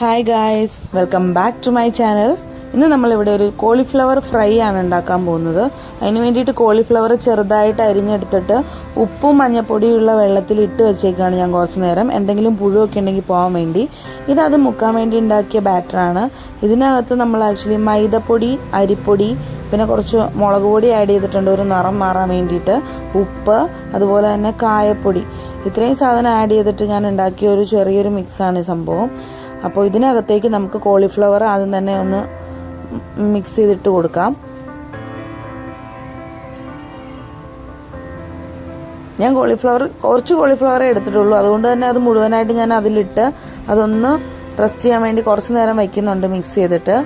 Hi guys, welcome back to my channel. ഇന്ന് നമ്മളിവിടെ ഒരു കോളിഫ്ലവർ ഫ്രൈ ആണ് ഉണ്ടാക്കാൻ പോകുന്നത്. അതിന് വേണ്ടിയിട്ട് കോളിഫ്ലവർ ചെറുതായിട്ട് അരിഞ്ഞെടുത്തിട്ട് ഉപ്പും മഞ്ഞപ്പൊടിയുള്ള വെള്ളത്തിൽ ഇട്ട് വെച്ചേക്കാണ് ഞാൻ കുറച്ച് നേരം, എന്തെങ്കിലും പുഴുവൊക്കെ ഉണ്ടെങ്കിൽ പോകാൻ വേണ്ടി. ഇതത് മുക്കാൻ വേണ്ടി ഉണ്ടാക്കിയ ബാറ്ററാണ്. ഇതിനകത്ത് നമ്മൾ ആക്ച്വലി മൈദപ്പൊടി, അരിപ്പൊടി, പിന്നെ കുറച്ച് മുളക് പൊടി ആഡ് ചെയ്തിട്ടുണ്ട് ഒരു നിറം മാറാൻ വേണ്ടിയിട്ട്, ഉപ്പ്, അതുപോലെ തന്നെ കായപ്പൊടി. ഇത്രയും സാധനം ആഡ് ചെയ്തിട്ട് ഞാൻ ഉണ്ടാക്കിയ ഒരു ചെറിയൊരു മിക്സാണ് ഈ സംഭവം. അപ്പോൾ ഇതിനകത്തേക്ക് നമുക്ക് കോളിഫ്ലവർ ആദ്യം തന്നെ ഒന്ന് മിക്സ് ചെയ്തിട്ട് കൊടുക്കാം. ഞാൻ കുറച്ച് കോളിഫ്ലവറേ എടുത്തിട്ടുള്ളൂ, അതുകൊണ്ട് തന്നെ അത് മുഴുവനായിട്ട് ഞാൻ അതിലിട്ട് അതൊന്ന് റെസ്റ്റ് ചെയ്യാൻ വേണ്ടി കുറച്ച് നേരം വയ്ക്കുന്നുണ്ട് മിക്സ് ചെയ്തിട്ട്.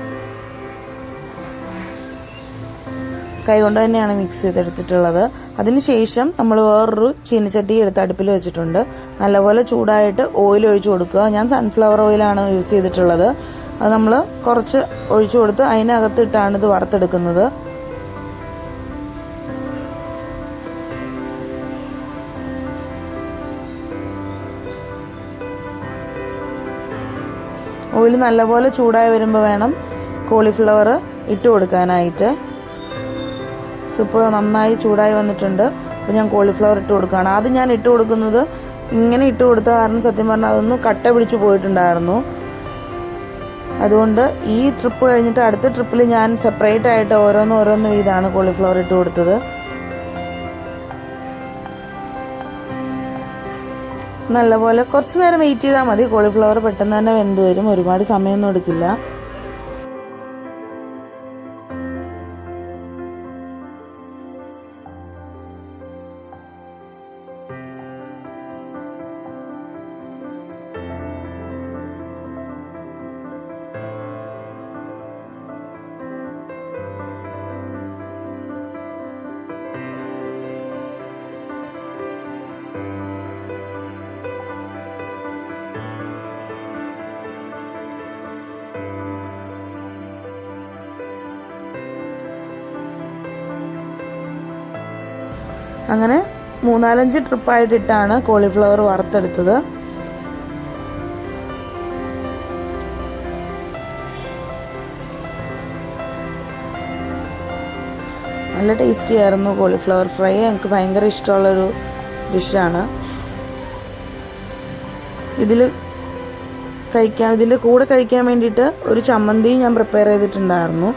കൈകൊണ്ട് തന്നെയാണ് മിക്സ് ചെയ്തെടുത്തിട്ടുള്ളത്. അതിനുശേഷം നമ്മൾ വേറൊരു ചീനച്ചട്ടി എടുത്ത് അടുപ്പിൽ വെച്ചിട്ടുണ്ട്. നല്ലപോലെ ചൂടായിട്ട് ഓയിൽ ഒഴിച്ചു കൊടുക്കുക. ഞാൻ സൺഫ്ലവർ ഓയിലാണ് യൂസ് ചെയ്തിട്ടുള്ളത്. അത് നമ്മൾ കുറച്ച് ഒഴിച്ചു കൊടുത്ത് അതിനകത്തിട്ടാണ് ഇത് വറുത്തെടുക്കുന്നത്. ഓയിൽ നല്ലപോലെ ചൂടായി വരുമ്പോൾ വേണം കോളിഫ്ലവർ ഇട്ട് കൊടുക്കാനായിട്ട്. സൂപ്പർ, നന്നായി ചൂടായി വന്നിട്ടുണ്ട്. അപ്പോൾ ഞാൻ കോളിഫ്ലവർ ഇട്ട് കൊടുക്കുകയാണ്. ആദ്യം ഞാൻ ഇട്ട് കൊടുക്കുന്നത് ഇങ്ങനെ ഇട്ട് കൊടുത്ത കാരണം സത്യം പറഞ്ഞാൽ അതൊന്ന് കട്ട പിടിച്ച് പോയിട്ടുണ്ടായിരുന്നു. അതുകൊണ്ട് ഈ ട്രിപ്പ് കഴിഞ്ഞിട്ട് അടുത്ത ട്രിപ്പിൽ ഞാൻ സെപ്പറേറ്റ് ആയിട്ട് ഓരോന്ന് വീതമാണ് കോളിഫ്ലവർ ഇട്ട് കൊടുത്തത്. നല്ലപോലെ കുറച്ച് നേരം വെയിറ്റ് ചെയ്താൽ മതി. കോളിഫ്ലവർ പെട്ടെന്ന് തന്നെ വെന്ത് വരും, ഒരുപാട് സമയമൊന്നും എടുക്കില്ല. അങ്ങനെ 3-4 ട്രിപ്പായിട്ടിട്ടാണ് കോളിഫ്ലവർ വറുത്തെടുത്തത്. നല്ല ടേസ്റ്റി ആയിരുന്നു കോളിഫ്ലവർ ഫ്രൈ. എനിക്ക് ഭയങ്കര ഇഷ്ടമുള്ളൊരു ഡിഷാണ്. ഇതിൽ കൂടെ കഴിക്കാൻ വേണ്ടിയിട്ട് ഒരു ചമ്മന്തി ഞാൻ പ്രിപ്പയർ ചെയ്തിട്ടുണ്ടായിരുന്നു.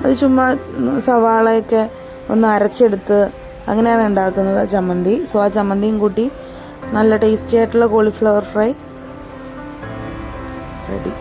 അത് ചുമ്മാ സവാളയൊക്കെ ഒന്ന് അരച്ചെടുത്ത് അങ്ങനെയാണ് ഉണ്ടാക്കുന്നത് ചമ്മന്തി. സോ ആ ചമ്മന്തിയും കൂട്ടി നല്ല ടേസ്റ്റി ആയിട്ടുള്ള കോളിഫ്ലവർ ഫ്രൈ റെഡി.